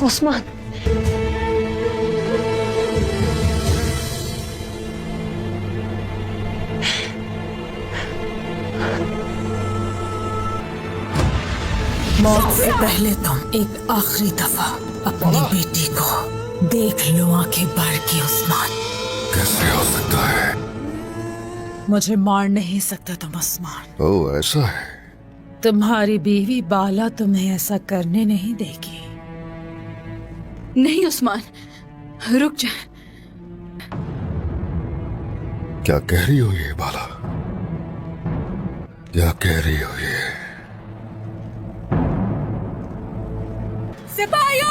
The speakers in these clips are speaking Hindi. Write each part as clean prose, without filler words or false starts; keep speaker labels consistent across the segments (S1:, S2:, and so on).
S1: उस्मान,
S2: मौत से पहले तुम एक आखिरी दफा अपनी बेटी को देख लो आंखें भर के उस्मान।
S3: कैसे हो सकता है?
S2: मुझे मार नहीं सकता तुम उस्मान।
S3: ओह, ऐसा है।
S2: तुम्हारी बीवी बाला तुम्हें ऐसा करने नहीं देगी।
S4: नहीं उस्मान, रुक जा।
S3: क्या कह रही हो ये बाला? क्या कह रही हो ये?
S4: सिपाहियों!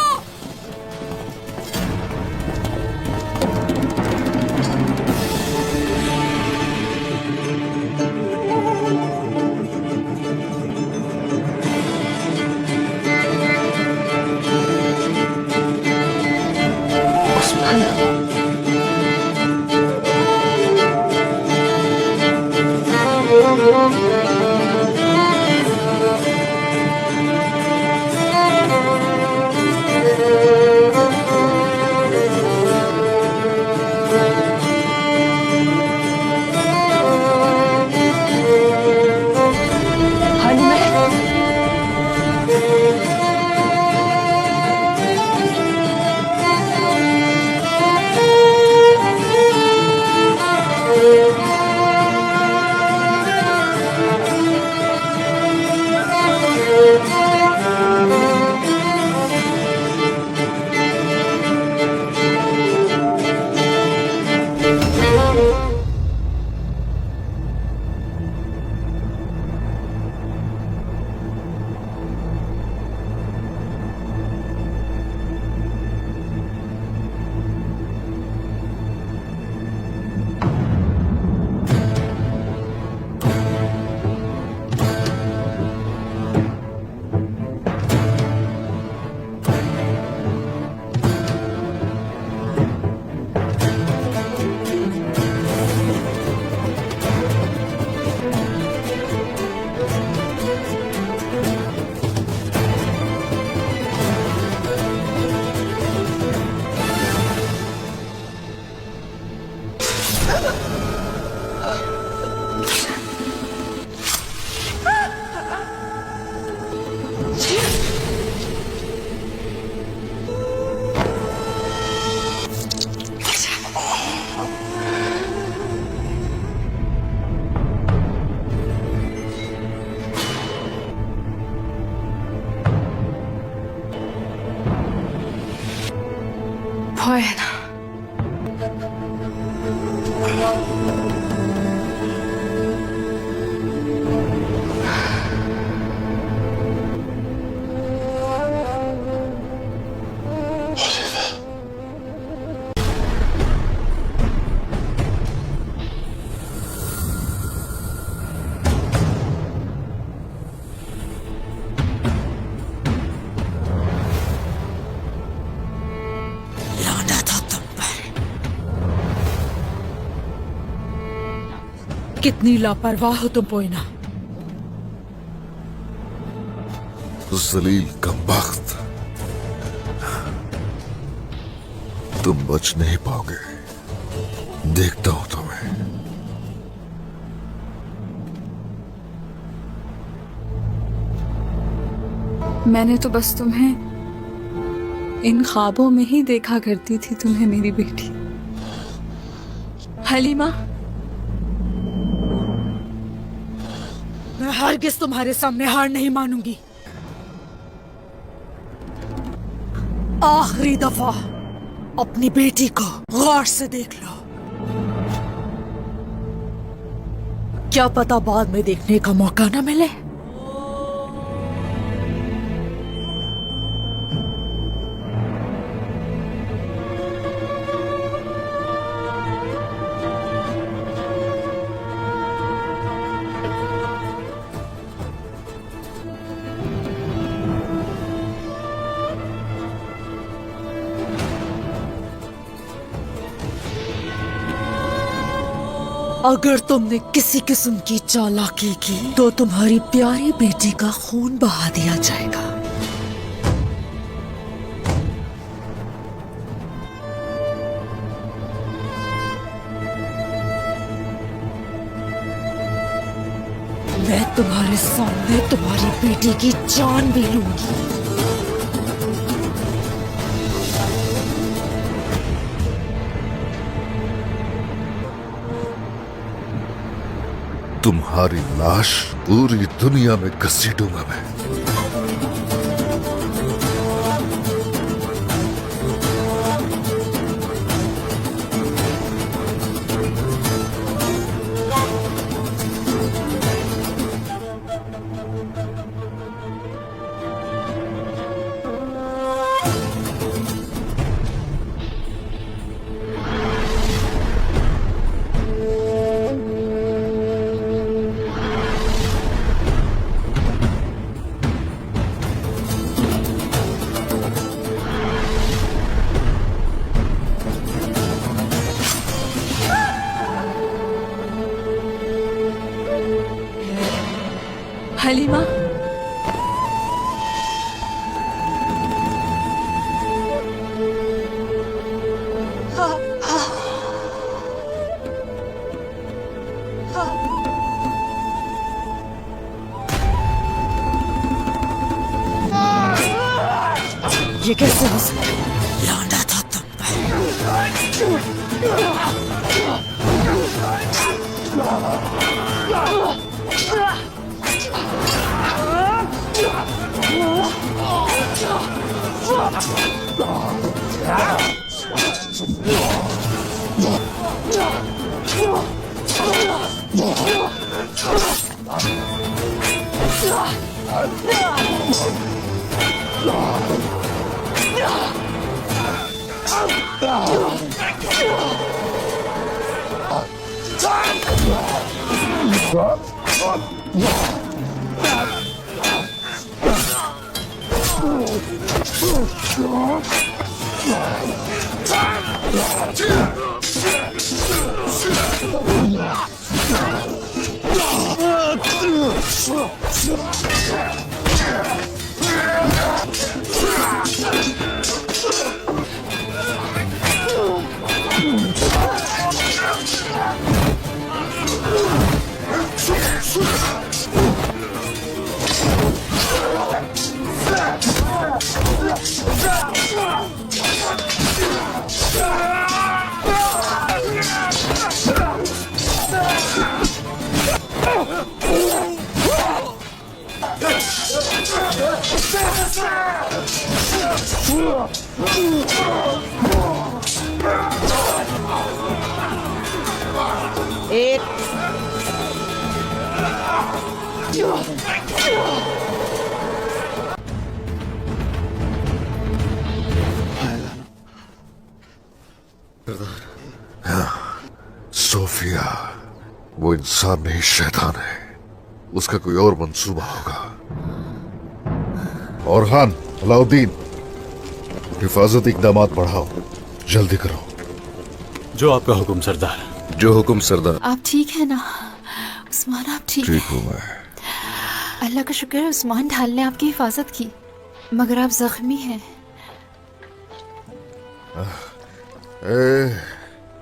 S4: ভয় না।
S2: कितनी लापरवाह हो तुम पोइना।
S3: जलील कमबख्त, तुम बच नहीं पाओगे। देखता हूं तुम्हें।
S4: मैंने तो बस तुम्हें इन ख्वाबों में ही देखा करती थी, तुम्हें मेरी बेटी हलीमा।
S2: मैं हरगिज़ तुम्हारे सामने हार नहीं मानूंगी। आखिरी दफा अपनी बेटी को गौर से देख लो। क्या पता बाद में देखने का मौका न मिले। अगर तुमने किसी किस्म की चालाकी की तो तुम्हारी प्यारी बेटी का खून बहा दिया जाएगा। मैं तुम्हारे सामने तुम्हारी बेटी की जान भी लूंगी।
S3: तुम्हारी लाश पूरी दुनिया में घसीटूंगा मैं।
S4: हलीमा,
S2: ये कैसे हो सकता है? लौंडा था तुम पर। एक
S3: सोफिया, वो इंसान नहीं शैतान है। उसका कोई और मंसूबा होगा। औरहान, अलाउद्दीन, हिफाजत इकदामात बढ़ाओ, जल्दी करो।
S1: जो आपका हुक्म सरदार।
S3: जो हुक्म सरदार।
S5: आप ठीक है ना उस्मान? आप ठीक
S3: ठीक
S5: है?
S3: हूँ मैं।
S5: अल्लाह का शुक्र है उस्मान ढाल ने आपकी हिफाजत की, मगर आप जख्मी हैं।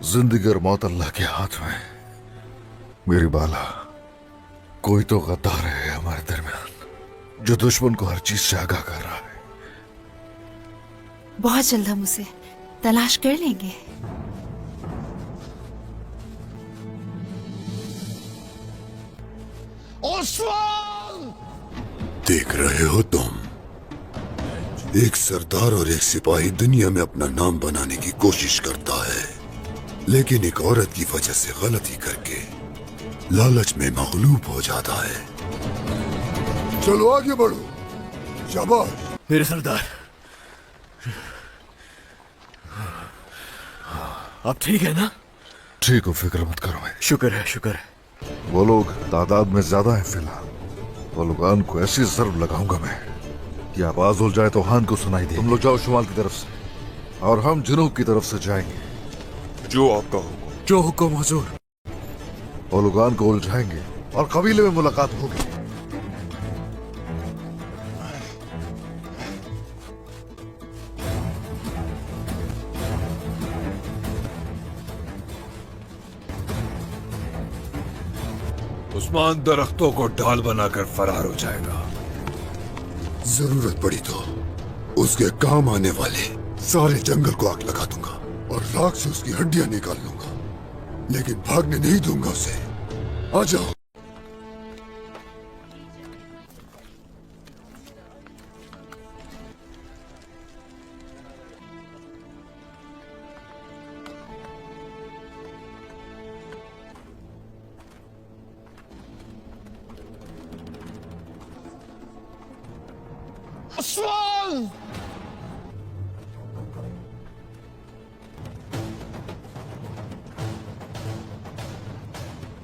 S3: जिंदगी और मौत अल्लाह के हाथ में। मेरी बाला, कोई तो गद्दार है हमारे दरमियान जो दुश्मन को हर चीज से आगाह कर रहा है।
S5: बहुत जल्द हम उसे तलाश कर लेंगे।
S6: देख रहे हो तुम, एक सरदार और एक सिपाही दुनिया में अपना नाम बनाने की कोशिश करता है, लेकिन एक औरत की वजह से गलती करके लालच में मगलूब हो जाता है। चलो आगे बढ़ो, शाबाश।
S1: मेरे सरदार, आप ठीक है ना?
S3: ठीक हो, फिक्र मत करो मैं।
S1: शुक्र है, शुक्र है।
S3: वो लोग तादाद में ज्यादा हैं फिलहाल। बलुगान को ऐसी जरूर लगाऊंगा मैं कि आवाज उल जाए तो हान को सुनाई दे। तुम लोग जाओ शुमाल की तरफ से और हम जनूब की तरफ से जाएंगे।
S6: जो आपका हुक्म।
S1: जो हुक्म हुजूर।
S3: बलुगान को उलझाएंगे और कबीले में मुलाकात होगी।
S7: उस्मान दरख्तों को ढाल बनाकर फरार हो जाएगा।
S6: जरूरत पड़ी तो उसके काम आने वाले सारे जंगल को आग लगा दूंगा और राख से उसकी हड्डियां निकाल लूंगा, लेकिन भागने नहीं दूंगा उसे। आ जाओ।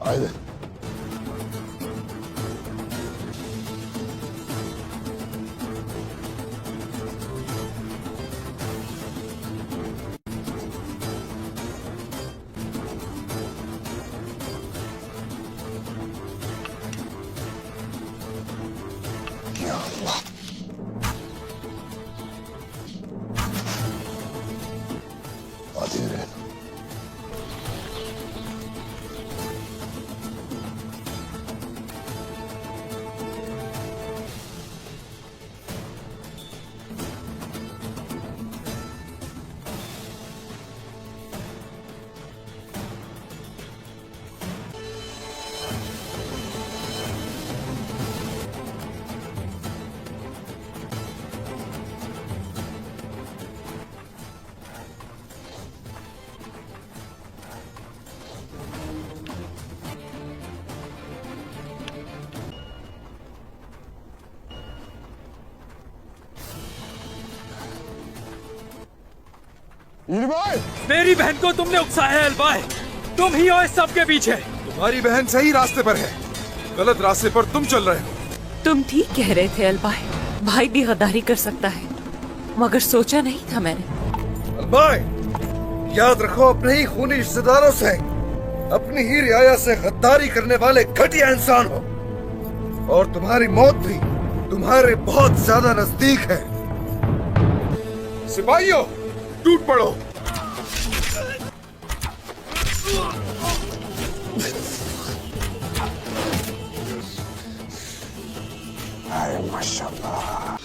S6: आए आते रहे।
S8: मेरी बहन को तुमने उकसाया है अलबाई। तुम ही हो इस सब के पीछे।
S7: तुम्हारी बहन सही रास्ते पर है, गलत रास्ते पर तुम चल रहे हो।
S9: तुम ठीक कह रहे थे अलबाई, भाई भी गद्दारी कर सकता है, मगर सोचा नहीं था मैंने।
S3: अलबाई, याद रखो अपने ही खूनी रिश्तेदारों से, अपनी ही रियाया से गद्दारी करने वाले घटिया इंसान हो, और तुम्हारी मौत भी तुम्हारे बहुत ज्यादा नजदीक है।
S7: सिपाहियों, टूट पड़ो।
S6: माशाल्लाह।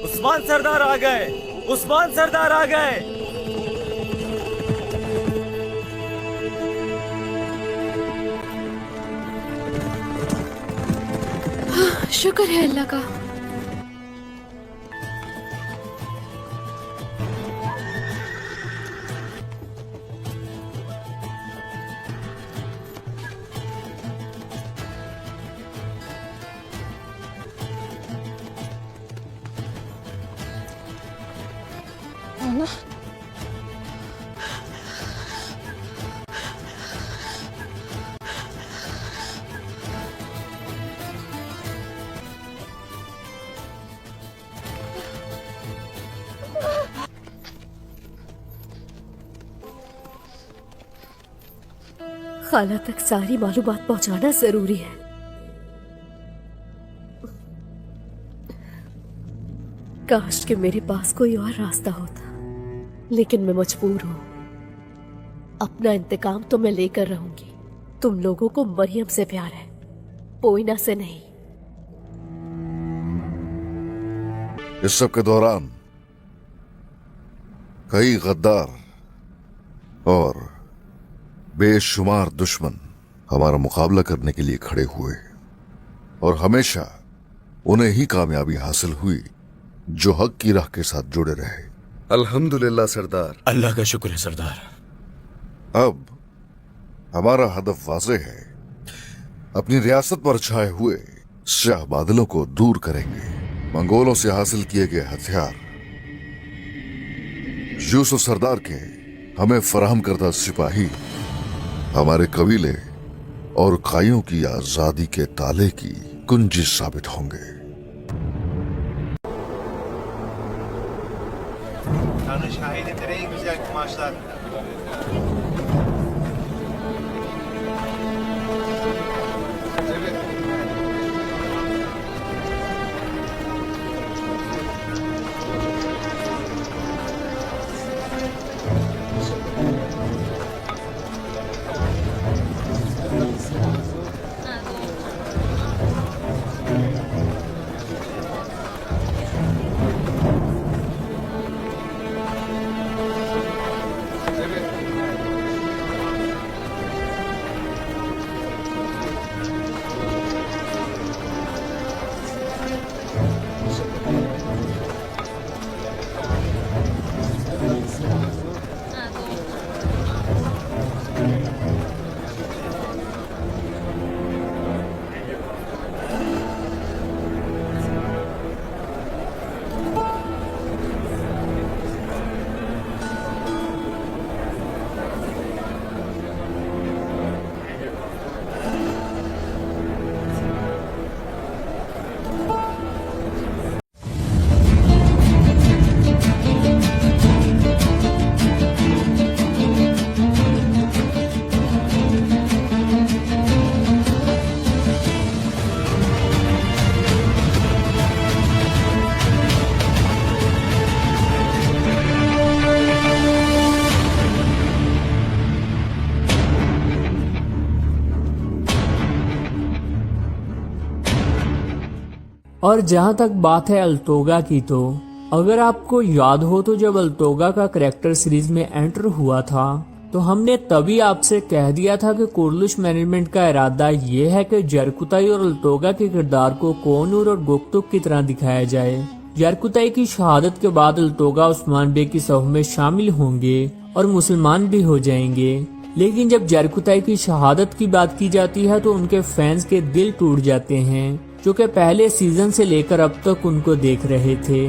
S8: उस्मान सरदार आ गए, उस्मान सरदार आ गए।
S5: शुक्र है अल्लाह का।
S9: खाला तक सारी मालूमात पहुंचाना जरूरी है। काश कि मेरे पास कोई और रास्ता होता, लेकिन मैं मजबूर हूं। अपना इंतकाम तो मैं लेकर रहूंगी। तुम लोगों को मरियम से प्यार है, पोइना से नहीं।
S3: इस सब के दौरान कई गद्दार और बेशुमार दुश्मन हमारा मुकाबला करने के लिए खड़े हुए, और हमेशा उन्हें ही कामयाबी हासिल हुई जो हक की राह के साथ जुड़े रहे।
S1: अल्हम्दुलिल्लाह सरदार।
S8: अल्लाह का शुक्र है सरदार।
S3: अब हमारा हदफ वाज़ेह है, अपनी रियासत पर छाए हुए स्याह बादलों को दूर करेंगे। मंगोलों से हासिल किए गए हथियार, यूसुफ सरदार के हमें फराहम करदा सिपाही, हमारे कबीले और कायों की आजादी के ताले की कुंजी साबित होंगे।
S10: और जहाँ तक बात है अल्तोगा की, तो अगर आपको याद हो तो जब अल्तोगा का करेक्टर सीरीज में एंटर हुआ था तो हमने तभी आपसे कह दिया था कि कुर्लुश मैनेजमेंट का इरादा ये है कि जरकुताई और अल्तोगा के किरदार को कोनूर और गोक्तुक की तरह दिखाया जाए। जरकुताई की शहादत के बाद अल्तोगा उस्मान बे की सफ में शामिल होंगे और मुसलमान भी हो जाएंगे, लेकिन जब जरकुताई की शहादत की बात की जाती है तो उनके फैंस के दिल टूट जाते हैं जो कि पहले सीजन से लेकर अब तक उनको देख रहे थे।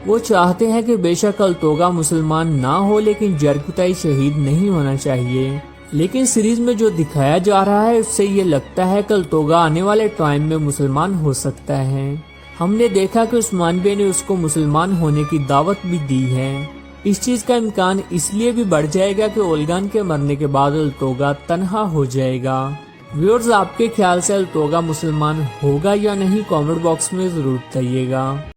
S10: वो चाहते हैं कि बेशक अल्तोगा मुसलमान ना हो लेकिन जरकुताई शहीद नहीं होना चाहिए। लेकिन सीरीज में जो दिखाया जा रहा है उससे ये लगता है कि अल्तोगा आने वाले टाइम में मुसलमान हो सकता है। हमने देखा कि उस्मान बे ने उसको मुसलमान होने की दावत भी दी है। इस चीज का इम्कान इसलिए भी बढ़ जाएगा कि ओल्गान के मरने के बाद अल्तोगा तन्हा हो जाएगा। व्यूअर्स, आपके ख्याल से अल्तोगा मुसलमान होगा या नहीं, कमेंट बॉक्स में जरूर बताइएगा।